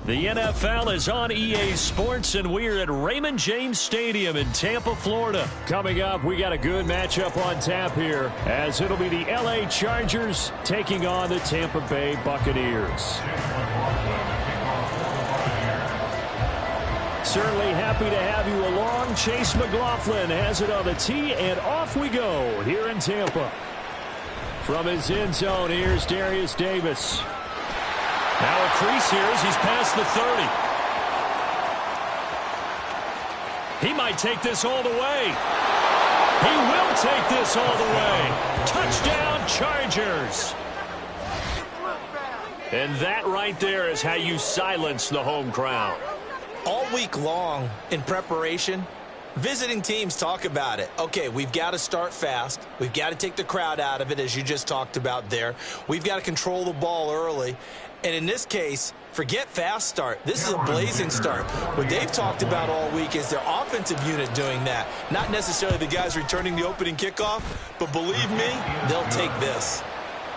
The NFL is on EA Sports, and we're at Raymond James Stadium in Tampa, Florida. Coming up, we got a good matchup on tap here, as it'll be the LA Chargers taking on the Tampa Bay Buccaneers. Certainly happy to have you along. Chase McLaughlin has it on the tee, and off we go here in Tampa. From his end zone, here's Darius Davis. Now a crease here as he's past the 30. He might take this all the way. He will take this all the way. Touchdown, Chargers. And that right there is how you silence the home crowd. All week long in preparation, visiting teams talk about it. Okay, we've got to start fast. We've got to take the crowd out of it, as you just talked about there. We've got to control the ball early. And in this case, forget fast start. This is a blazing start. What they've talked about all week is their offensive unit doing that. Not necessarily the guys returning the opening kickoff, but believe me, they'll take this.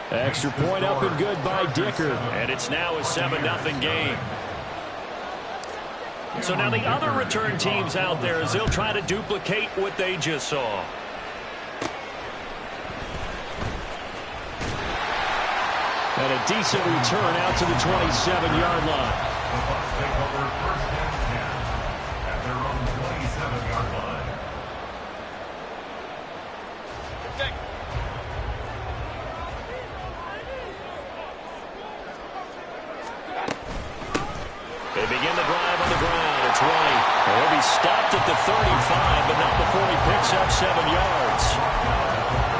Extra point up and good by Dicker. And it's now a 7-0 game. So now the other return teams out there as they'll try to duplicate what they just saw. And a decent return out to the 27-yard line. The Bucs take over first and 10 at their own 27-yard line. They begin the drive on the ground. It's White. He'll be stopped at the 35, but not before he picks up 7 yards.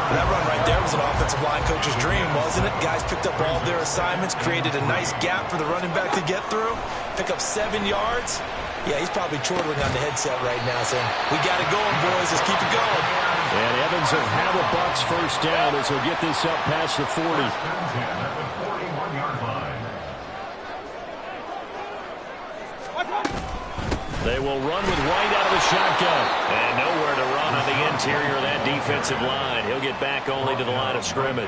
That run right there was an offensive line coach's dream, wasn't it? Guys picked up all their assignments, created a nice gap for the running back to get through, pick up 7 yards. Yeah, he's probably chortling on the headset right now saying, we got it going, boys. Let's keep it going. And Evans will have a Bucs first down as he'll get this up past the 40. At the 41-yard line. They will run with White out of the shotgun. And nowhere to run on the interior of that defensive line. He'll get back only to the line of scrimmage.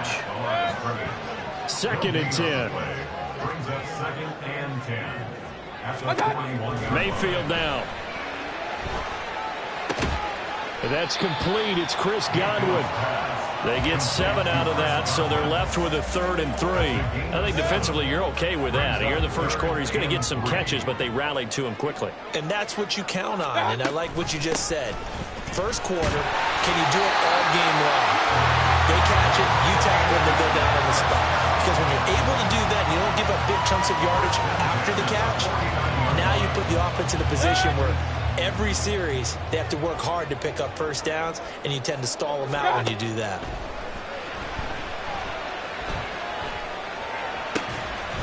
2nd and 10. Brings up 2nd and 10. At the 21-yard Mayfield now. That's complete. It's Chris Godwin. They get 7 out of that, so they're left with a 3rd and 3. I think defensively you're okay with that. Here in the first quarter, he's going to get some catches, but they rallied to him quickly. And that's what you count on, and I like what you just said. First quarter, can you do it all game long? They catch it, you tackle them, they go down on the spot. Because when you're able to do that, you don't give up big chunks of yardage after the catch, now you put the offense in a position where every series, they have to work hard to pick up first downs, and you tend to stall them out when you do that.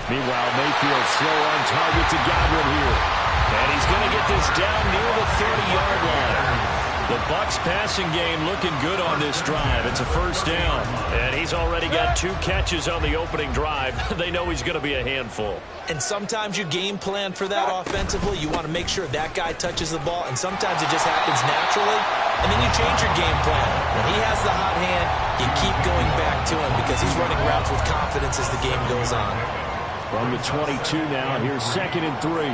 Meanwhile, Mayfield slow on target to Godwin here. And he's going to get this down near the 30-yard line. The Bucs passing game looking good on this drive. It's a first down. And he's already got 2 catches on the opening drive. They know he's going to be a handful. And sometimes you game plan for that offensively. You want to make sure that guy touches the ball, and sometimes it just happens naturally. And then you change your game plan. When he has the hot hand, you keep going back to him because he's running routes with confidence as the game goes on. From the 22 now, here's 2nd and 3.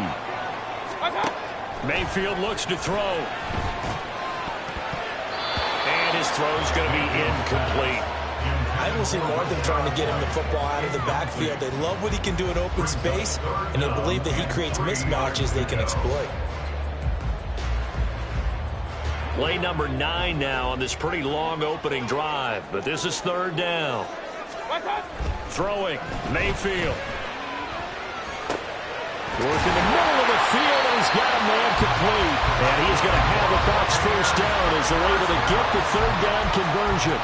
Mayfield looks to throw. And his throw's going to be incomplete. I will see more of them trying to get him the football out of the backfield. They love what he can do in open space, and they believe that he creates mismatches they can exploit. Play number 9 now on this pretty long opening drive, but this is 3rd down. Throwing, Mayfield. Working the middle of the field, and he's got a man complete. And he's going to have a Bucs first down as they're able to get the third down conversion.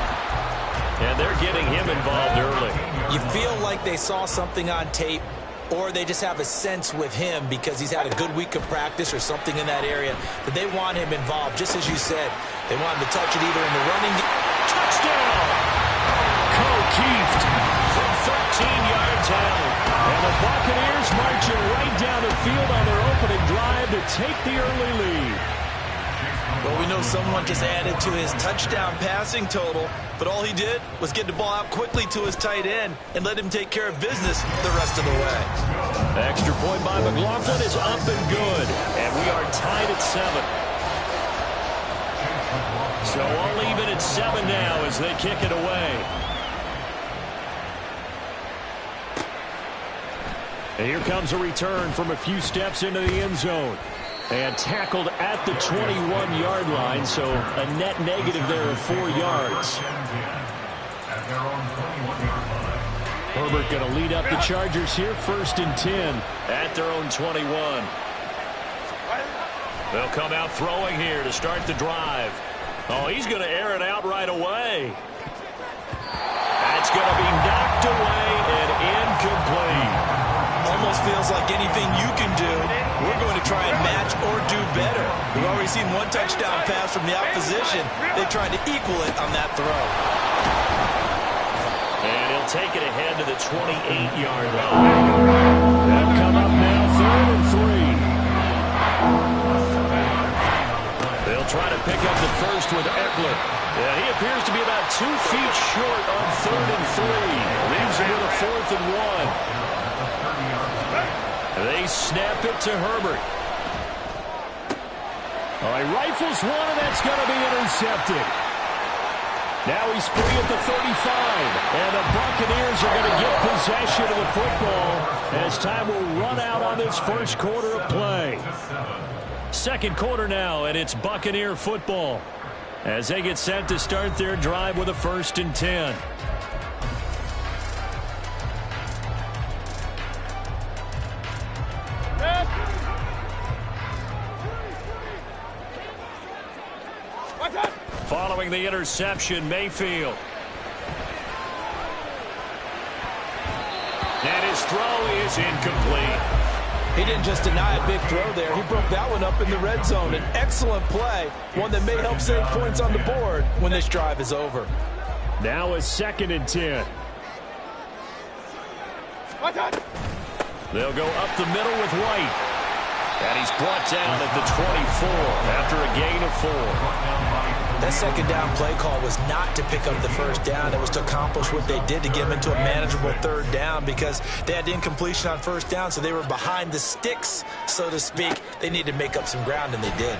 And they're getting him involved early. You feel like they saw something on tape, or they just have a sense with him because he's had a good week of practice or something in that area that they want him involved. Just as you said, they want him to touch it either in the running game. Touchdown! Keeft from 13 yards out. And the Buccaneers marching right down the field on their opening drive to take the early lead. Well, we know someone just added to his touchdown passing total, but all he did was get the ball out quickly to his tight end and let him take care of business the rest of the way. Extra point by McLaughlin is up and good. And we are tied at 7. So all even at 7 now as they kick it away. And here comes a return from a few steps into the end zone. And tackled at the 21-yard line, so a net negative there of 4 yards. Herbert going to lead up the Chargers here, 1st and 10 at their own 21. They'll come out throwing here to start the drive. Oh, he's going to air it out right away. That's going to be knocked away and incomplete. Almost feels like anything you can do, we're going to try and match or do better. We've already seen one touchdown pass from the opposition. They tried to equal it on that throw. And he'll take it ahead to the 28-yard line. They'll come up now 3rd and 3. They'll try to pick up the first with Eckler. Yeah, he appears to be about 2 feet short on 3rd and 3. Leaves him with a 4th and 1. They snap it to Herbert. All right, rifles one, and that's going to be intercepted. Now he's free at the 35, and the Buccaneers are going to get possession of the football as time will run out on this first quarter of play. Second quarter now, and it's Buccaneer football as they get set to start their drive with a 1st and 10. Following the interception, Mayfield. And his throw is incomplete. He didn't just deny a big throw there. He broke that one up in the red zone. An excellent play, one that may help save points on the board when this drive is over. Now a 2nd and 10. They'll go up the middle with White. And he's brought down at the 24 after a gain of 4. That second down play call was not to pick up the first down. It was to accomplish what they did to get them into a manageable 3rd down because they had incompletion on 1st down, so they were behind the sticks, so to speak. They needed to make up some ground, and they did.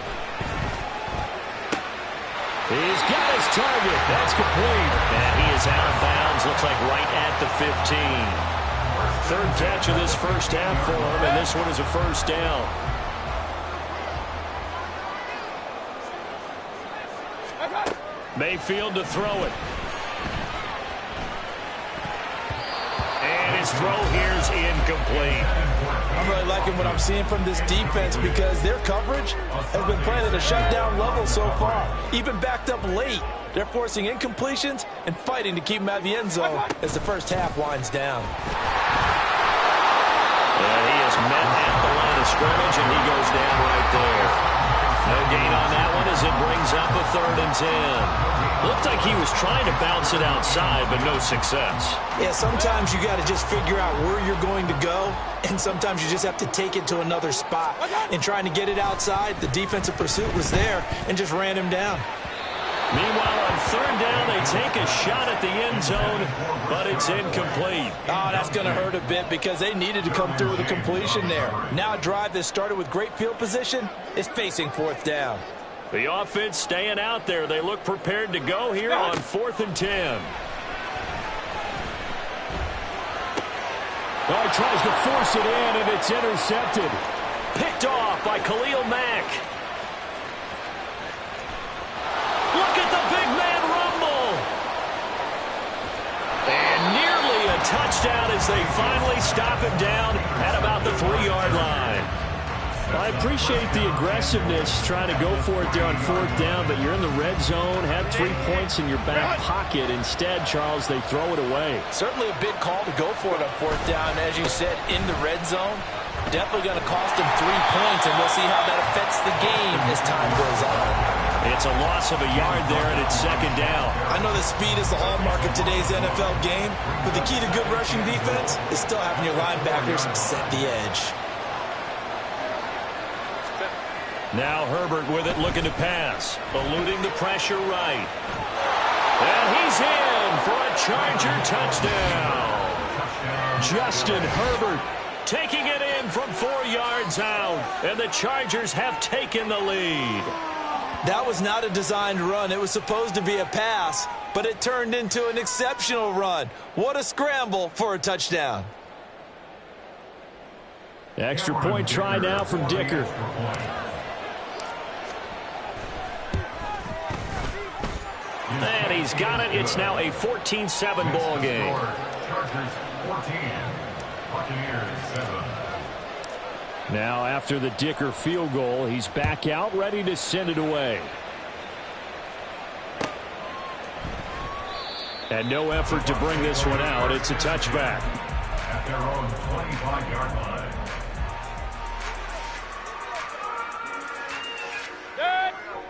He's got his target. That's complete. And he is out of bounds. Looks like right at the 15. 3rd catch of this first half for him, and this one is a 1st down. Mayfield to throw it. And his throw here is incomplete. I'm really liking what I'm seeing from this defense because their coverage has been playing at a shutdown level so far. Even backed up late, they're forcing incompletions and fighting to keep them out of the end zone as the first half winds down. He is met at the line of scrimmage, and he goes down right there. No gain on that one as it brings up a 3rd and 10. Looked like he was trying to bounce it outside, but no success. Yeah, sometimes you got to just figure out where you're going to go, and sometimes you just have to take it to another spot. In trying to get it outside, the defensive pursuit was there and just ran him down. Meanwhile, on 3rd down, they take a shot at the end zone, but it's incomplete. Oh, that's going to hurt a bit because they needed to come through with a completion there. Now a drive that started with great field position is facing 4th down. The offense staying out there. They look prepared to go here on 4th and 10. Oh, he tries to force it in, and it's intercepted. Picked off by Khalil Mack. Look at the big man rumble. And nearly a touchdown as they finally stop him down at about the 3-yard line. I appreciate the aggressiveness trying to go for it there on 4th down, but you're in the red zone, had 3 points in your back pocket. Instead, Charles, they throw it away. Certainly a big call to go for it on 4th down. As you said, in the red zone, definitely going to cost them 3 points, and we'll see how that affects the game as time goes on. It's a loss of a yard there, and it's 2nd down. I know that speed is the hallmark of today's NFL game, but the key to good rushing defense is still having your linebackers set the edge. Now Herbert with it, looking to pass. Eluding the pressure right. And he's in for a Charger touchdown. Justin Herbert taking it in from 4 yards out. And the Chargers have taken the lead. That was not a designed run. It was supposed to be a pass, but it turned into an exceptional run. What a scramble for a touchdown. Extra point try now from Dicker. And he's got it. It's now a 14-7 ball game. Chargers 14, Buccaneers 7. Now after the Dicker field goal, he's back out, ready to send it away. And no effort to bring this one out. It's a touchback. At their own 25-yard line.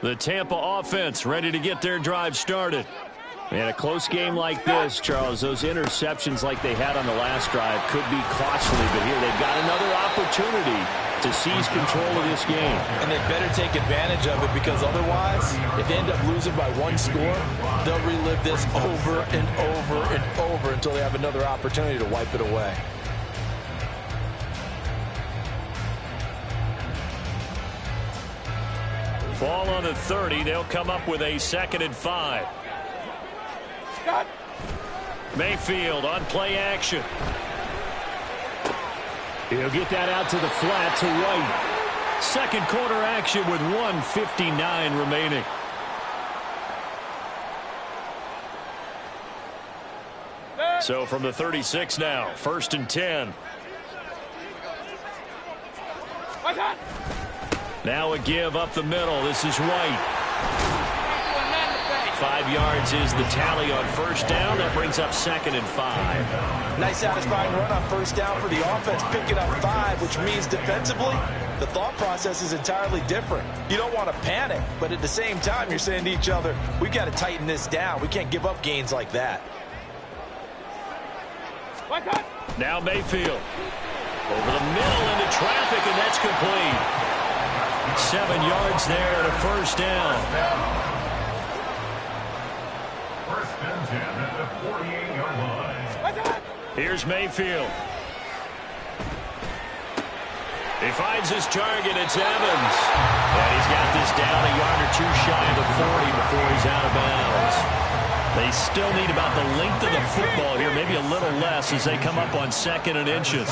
The Tampa offense ready to get their drive started. In a close game like this, Charles, those interceptions like they had on the last drive could be costly, but here they've got another opportunity to seize control of this game. And they better take advantage of it, because otherwise, if they end up losing by 1 score, they'll relive this over and over and over until they have another opportunity to wipe it away. Ball on the 30. They'll come up with a 2nd and 5. Mayfield on play action. He'll get that out to the flat to White. 2nd quarter action with 1:59 remaining. So from the 36 now, 1st and 10. Now a give up the middle. This is White. 5 yards is the tally on 1st down. That brings up 2nd and 5. Nice satisfying run on 1st down for the offense, picking up 5, which means defensively, the thought process is entirely different. You don't want to panic, but at the same time, you're saying to each other, we've got to tighten this down. We can't give up gains like that. Now Mayfield. Over the middle into traffic, and that's complete. 7 yards there and a 1st down. 1st and 10 at the 48-yard line. Here's Mayfield. He finds his target. It's Evans. And he's got this down a yard or 2 shy of the 40 before he's out of bounds. They still need about the length of the football here, maybe a little less as they come up on 2nd and inches.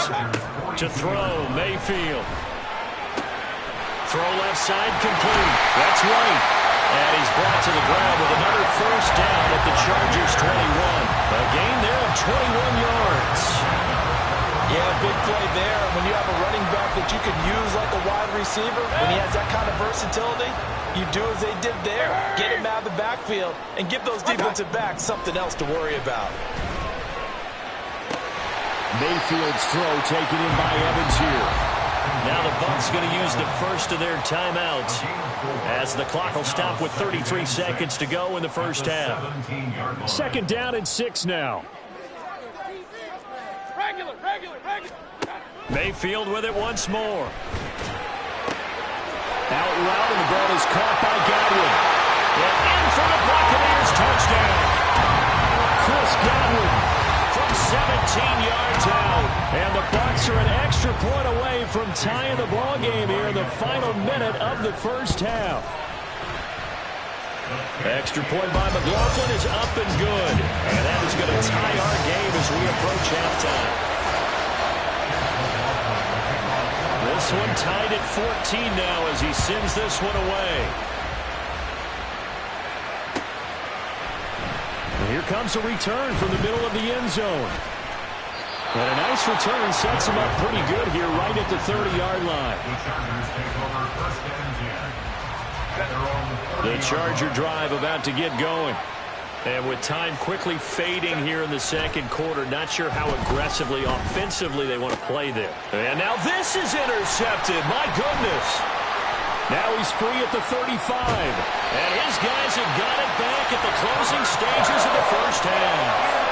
To throw, Mayfield. Throw left side complete. That's right. And he's brought to the ground with another 1st down at the Chargers 21. A gain there of 21 yards. Yeah, big play there. When you have a running back that you can use like a wide receiver, when he has that kind of versatility, you do as they did there. Get him out of the backfield and give those defensive backs something else to worry about. Mayfield's throw taken in by Evans here. Now the Bucs going to use the first of their timeouts as the clock will stop with 33 seconds to go in the 1st half. 2nd down and 6 now. Mayfield with it once more. Out route, and the ball is caught by Godwin. And in for the Buccaneers touchdown. Chris Godwin from 17 yards out. And the Bucs are an extra point away from tying the ball game here in the final minute of the 1st half. Extra point by McLaughlin is up and good. And that is going to tie our game as we approach halftime. This one tied at 14 now as he sends this one away. And here comes a return from the middle of the end zone. And a nice return sets him up pretty good here right at the 30-yard line. The Charger drive about to get going. And with time quickly fading here in the second quarter, not sure how aggressively, offensively they want to play there. And now this is intercepted. My goodness. Now he's free at the 35. And his guys have got it back at the closing stages of the first half.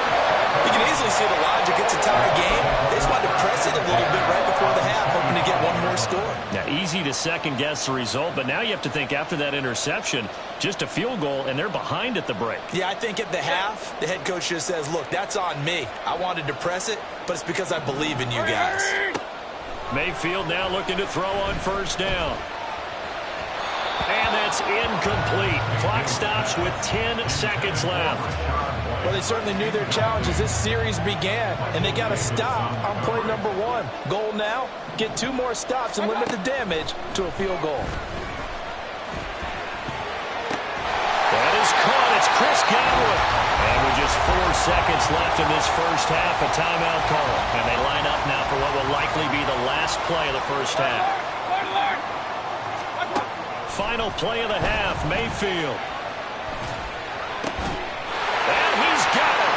You can easily see the logic. It's a tie game. They just wanted to press it a little bit right before the half, hoping to get one more score. Now, easy to second-guess the result, but now you have to think after that interception, just a field goal, and they're behind at the break. Yeah, I think at the half, the head coach just says, look, that's on me. I wanted to press it, but it's because I believe in you guys. Mayfield now looking to throw on first down. And that's incomplete. Clock stops with 10 seconds left. Well, they certainly knew their challenge as this series began, and they got to stop on play number 1. Goal now, get 2 more stops and limit the damage to a field goal. That is caught. It's Chris Godwin. And with just 4 seconds left in this first half, a timeout call. And they line up now for what will likely be the last play of the first half. Final play of the half, Mayfield. And he's got it.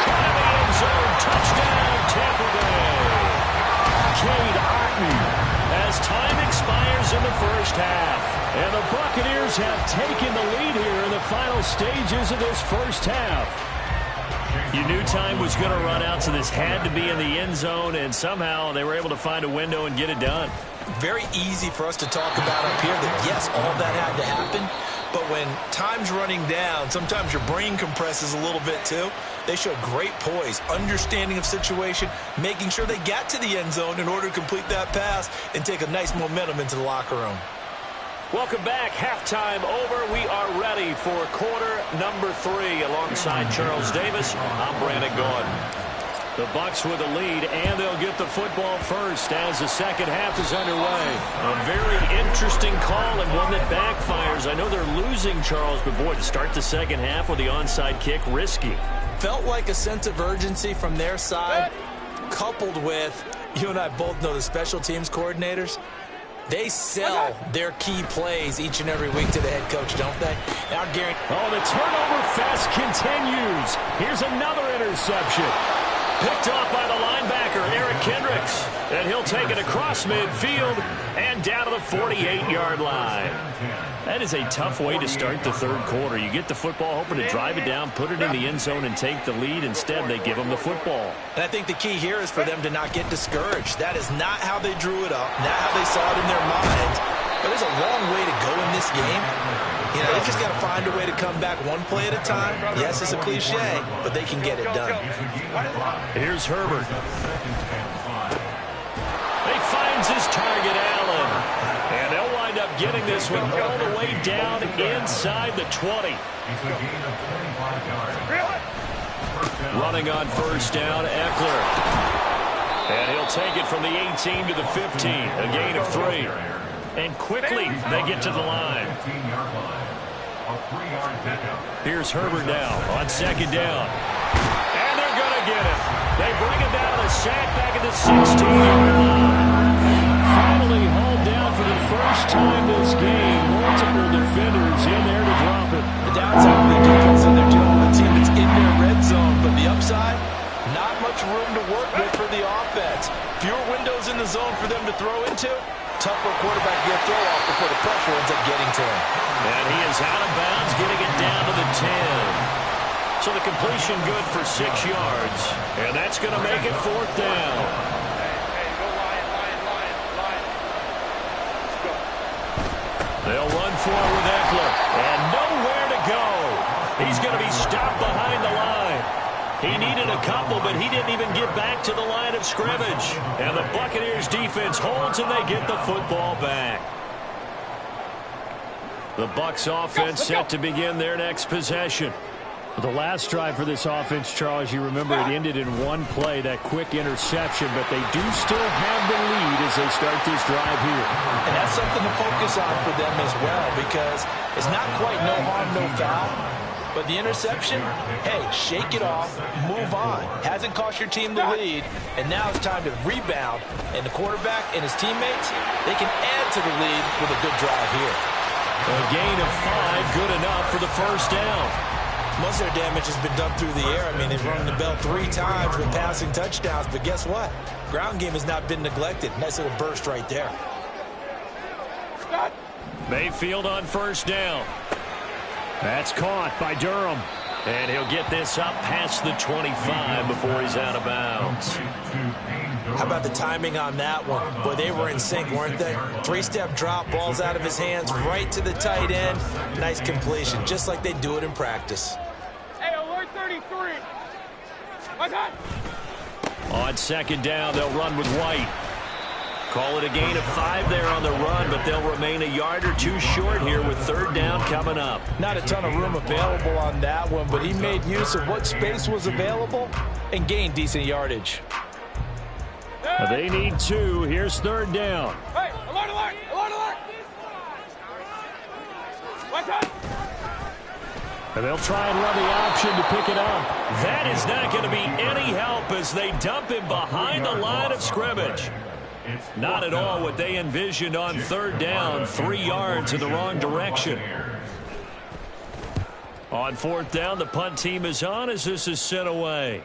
Caught in the end zone. Touchdown, Tampa Bay. Cade Otton as time expires in the first half. And the Buccaneers have taken the lead here in the final stages of this first half. You knew time was going to run out, so this had to be in the end zone, and somehow they were able to find a window and get it done. Very easy for us to talk about up here that, yes, all that had to happen. But when time's running down, sometimes your brain compresses a little bit too. They showed great poise, understanding of situation, making sure they got to the end zone in order to complete that pass and take a nice momentum into the locker room. Welcome back. Halftime over. We are ready for quarter number 3. Alongside Charles Davis, I'm Brandon Gaudin. The Bucs with the lead, and they'll get the football first as the second half is underway. A very interesting call and one that backfires. I know they're losing, Charles, but boy, to start the second half with the onside kick, risky. Felt like a sense of urgency from their side, coupled with, you and I both know the special teams coordinators. They sell their key plays each and every week to the head coach, don't they? Now, Gary. Oh, the turnover fest continues. Here's another interception. Picked off by the linebacker, Eric Kendricks. And he'll take it across midfield and down to the 48-yard line. That is a tough way to start the third quarter. You get the football, hoping to drive it down, put it in the end zone, and take the lead. Instead, they give them the football. And I think the key here is for them to not get discouraged. That is not how they drew it up, not how they saw it in their minds. But there's a long way to go in this game. You know, they just got to find a way to come back one play at a time. Yes, it's a cliche, but they can get it done. Here's Herbert. He finds his target, Allen. And they'll wind up getting this one all the way down inside the 20. Running on first down, Eckler. And he'll take it from the 18 to the 15, a gain of 3. And quickly, they get to the line. Here's Herbert now on second down. And they're going to get it. They bring him down to the sack back at the 16-yard line. Finally hauled down for the first time this game. Multiple defenders in there to drop it. The downside of the defense is they're dealing with a team that's in their red zone. But the upside, not much room to work with for the offense. Fewer windows in the zone for them to throw into. Tougher quarterback to get throw off before the pressure ends up getting to him. And he is out of bounds, getting it down to the 10. So the completion good for 6 yards. And that's going to make it fourth down. They'll run for it with Eckler. And nowhere to go. He's going to be stopped behind the line. He needed a couple, but he didn't even get back to the line of scrimmage. And the Buccaneers defense holds, and they get the football back. The Bucs offense set to begin their next possession. The last drive for this offense, Charles, you remember it ended in one play, that quick interception, but they do still have the lead as they start this drive here. And that's something to focus on for them as well, because it's not quite no harm, no foul. But the interception, hey, shake it off, move on. Hasn't cost your team the lead, and now it's time to rebound. And the quarterback and his teammates, they can add to the lead with a good drive here. A gain of 5, good enough for the first down. Most of their damage has been done through the air. I mean, they've rung the bell 3 times with passing touchdowns, but guess what? Ground game has not been neglected. Nice little burst right there. Mayfield on first down. That's caught by Durham. And he'll get this up past the 25 before he's out of bounds. How about the timing on that one? Boy, they were in sync, weren't they? 3-step drop, ball's out of his hands, right to the tight end. Nice completion, just like they do it in practice. Hey, alert 33. What's that? On second down, they'll run with White. Call it a gain of 5 there on the run, but they'll remain a yard or 2 short here with third down coming up. Not a ton of room available on that one, but he made use of what space was available and gained decent yardage. They need 2. Here's third down. Hey, alert, alert, alert, alert. What's that? And they'll try and run the option to pick it up. That is not going to be any help as they dump him behind the line of scrimmage. Not at all what they envisioned on third down. 3 yards in the wrong direction. On fourth down, the punt team is on as this is sent away.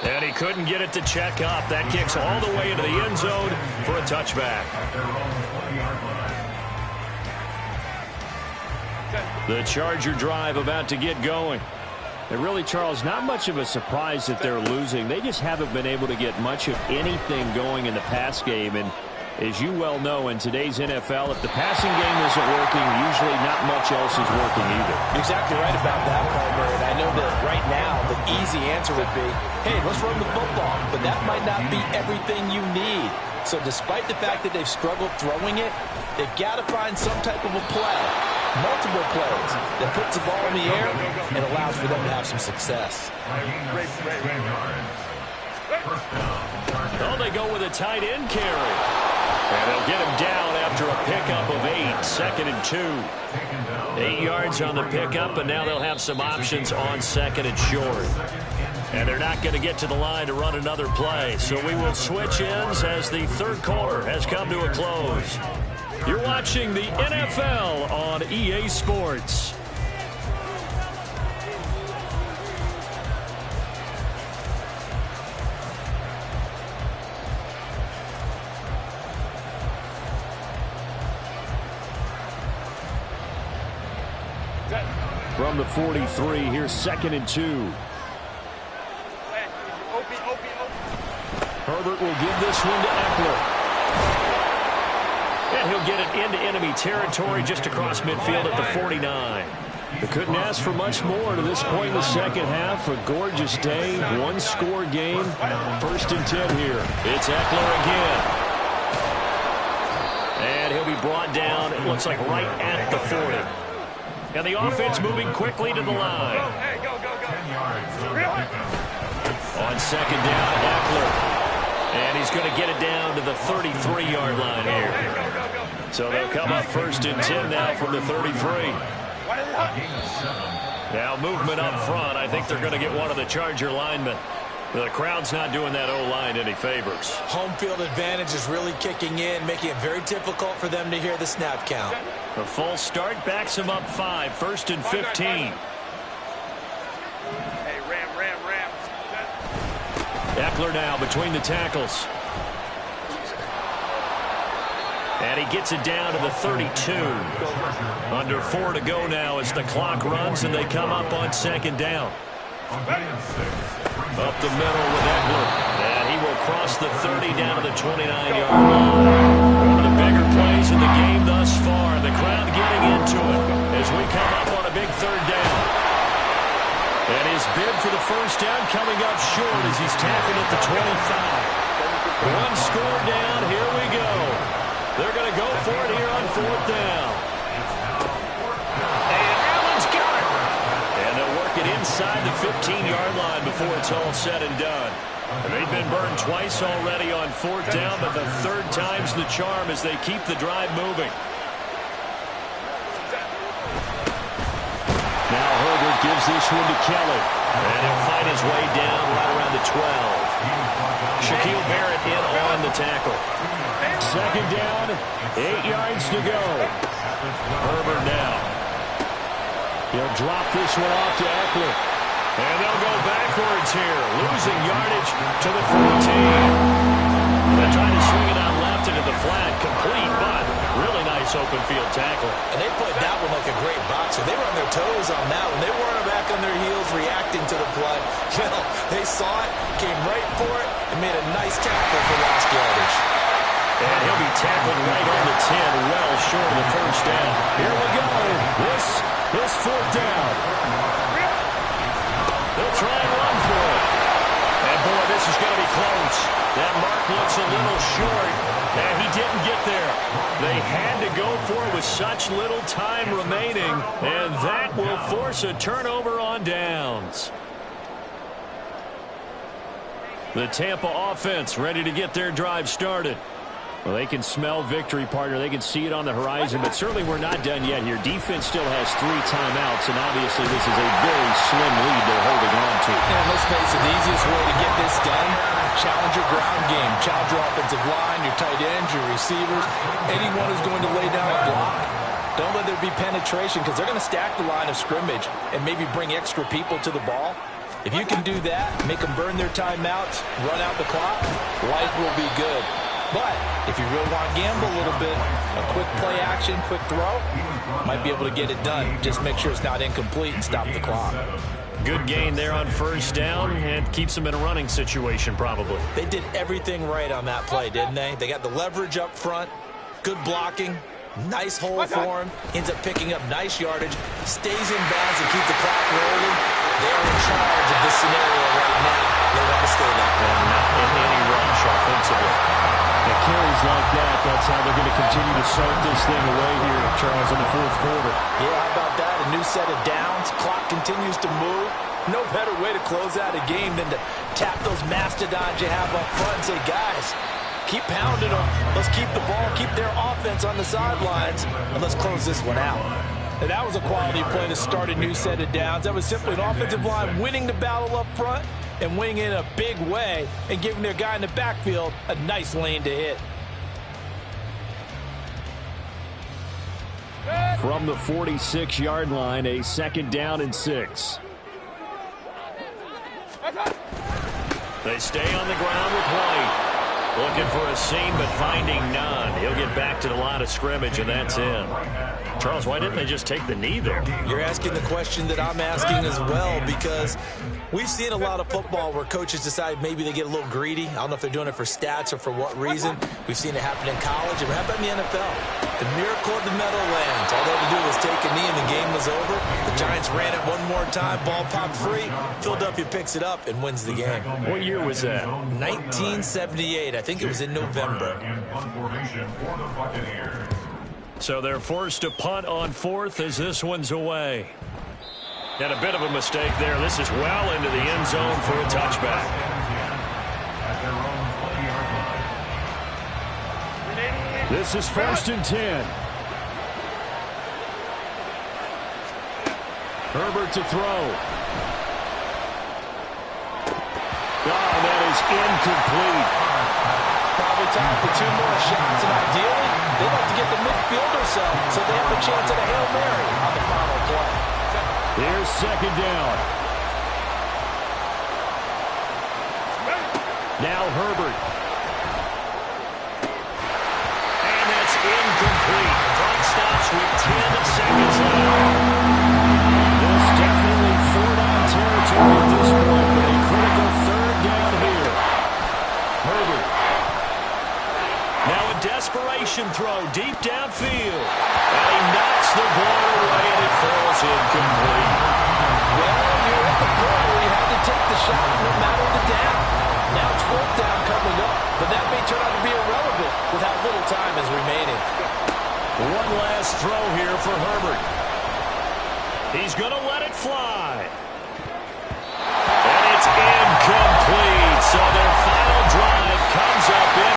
And he couldn't get it to check up. That kicks all the way into the end zone for a touchback. The Charger drive about to get going. And really, Charles, not much of a surprise that they're losing. They just haven't been able to get much of anything going in the pass game. And as you well know, in today's NFL, if the passing game isn't working, usually not much else is working either. You're exactly right about that, partner. And I know that right now the easy answer would be, hey, let's run the football. But that might not be everything you need. So despite the fact that they've struggled throwing it, they've got to find some type of a play, multiple plays, that puts the ball in the air and allows for them to have some success. Oh, they go with a tight end carry. And they'll get him down after a pickup of 8, 2nd and 2. 8 yards on the pickup, and now they'll have some options on 2nd and short. And they're not going to get to the line to run another play. So we will switch ends as the third quarter has come to a close. You're watching the NFL on EA Sports. From the 43, here's 2nd and 2. Herbert will give this one to Eckler. And he'll get it into enemy territory just across midfield at the 49. They couldn't ask for much more to this point in the second half. A gorgeous day, 1-score game. 1st and 10 here. It's Eckler again. And he'll be brought down, it looks like right at the 40. And the offense moving quickly to the line. On second down, Eckler. And he's going to get it down to the 33-yard line here. So they'll come up 1st and 10 now from the 33. Now movement up front. I think they're going to get one of the Charger linemen. The crowd's not doing that O-line any favors. Home field advantage is really kicking in, making it very difficult for them to hear the snap count. The full start backs him up 5, 1st and 15. Hey, Ram. Eckler now between the tackles. And he gets it down to the 32. Under 4 to go now as the clock runs and they come up on 2nd down. Up the middle with Eckler. And he will cross the 30 down to the 29-yard line. One of the bigger plays in the game thus far. The crowd getting into it as we come up on a big 3rd down. And his bid for the first down coming up short as he's tackled at the 25. 1 score down. Here we go. They're going to go for it here on 4th down. And Allen's got it. And they'll work it inside the 15-yard line before it's all said and done. And they've been burned twice already on 4th down, but the 3rd time's the charm as they keep the drive moving. gives this one to Kelly. And he'll find his way down right around the 12. Shaquille Barrett in on the tackle. Second down, 8 yards to go. Herbert now. He'll drop this one off to Eckler. And they'll go backwards here, losing yardage to the 14. They're trying to swing it out left into the flat, complete, but really nice open field tackle. And they played that one like a great boxer. They were on their toes on that one. They weren't back on their heels reacting to the play. You know, they saw it, came right for it, and made a nice tackle for lost yardage. And he'll be tackled right on the 10, well short of the first down. Here we go. This is fourth down. They'll try and run for it. And, boy, this is going to be close. That mark looks a little short, and he didn't get there. They had to go for it with such little time remaining, and that will force a turnover on downs. The Tampa offense ready to get their drive started. Well, they can smell victory, partner. They can see it on the horizon, but certainly we're not done yet here. Defense still has 3 timeouts, and obviously this is a very slim lead they're holding on to. And let's face it, the easiest way to get this done, challenge your ground game. Challenge your offensive line, your tight ends, your receivers. Anyone who's going to lay down a block. Don't let there be penetration because they're going to stack the line of scrimmage and maybe bring extra people to the ball. If you can do that, make them burn their timeouts, run out the clock, life will be good. But if you really want to gamble a little bit, a quick play action, quick throw, might be able to get it done. Just make sure it's not incomplete and stop the clock. Good gain there on first down and keeps them in a running situation probably. They did everything right on that play, didn't they? They got the leverage up front, good blocking, nice hole for him, ends up picking up nice yardage, stays in bounds and keep the clock rolling. They're in charge of this scenario right now. They want to stay that way. Not in any rush offensively. The carries like that, that's how they're going to continue to soak this thing away here, Charles, in the fourth quarter. Yeah, how about that? A new set of downs. Clock continues to move. No better way to close out a game than to tap those mastodons you have up front and say, guys, keep pounding them. Let's keep the ball, keep their offense on the sidelines, and let's close this one out. And that was a quality play to start a new set of downs. That was simply an offensive line winning the battle up front and winning in a big way and giving their guy in the backfield a nice lane to hit. From the 46-yard line, a second down and 6. They stay on the ground with White. Looking for a seam, but finding none. He'll get back to the line of scrimmage, and that's in. Charles, why didn't they just take the knee there? You're asking the question that I'm asking as well, because we've seen a lot of football where coaches decide maybe they get a little greedy. I don't know if they're doing it for stats or for what reason. We've seen it happen in college, and how about in the NFL? The miracle of the Meadowlands. All they had to do was take a knee, and the game was over. The Giants ran it one more time. Ball popped free. Philadelphia picks it up and wins the game. What year was that? 1978. I think it was in November. So they're forced to punt on fourth as this one's away. And a bit of a mistake there. This is well into the end zone for a touchback. This is first and 10. Herbert to throw. Oh, that is incomplete. Probably time for 2 more shots, and ideally, they'd like to get the midfielder so they have a chance at a Hail Mary on the final play. Here's second down. Now Herbert. And that's incomplete. Clock stops with 10 seconds left. This definitely 4-down territory at this point, but a critical third down here. Herbert. Now a desperation throw deep downfield. And he knocks the ball away, and it falls incomplete. Well, you're at the point where you had to take the shot no matter the down. Now it's fourth down coming up, but that may turn out to be irrelevant with how little time is remaining. One last throw here for Herbert. He's going to let it fly.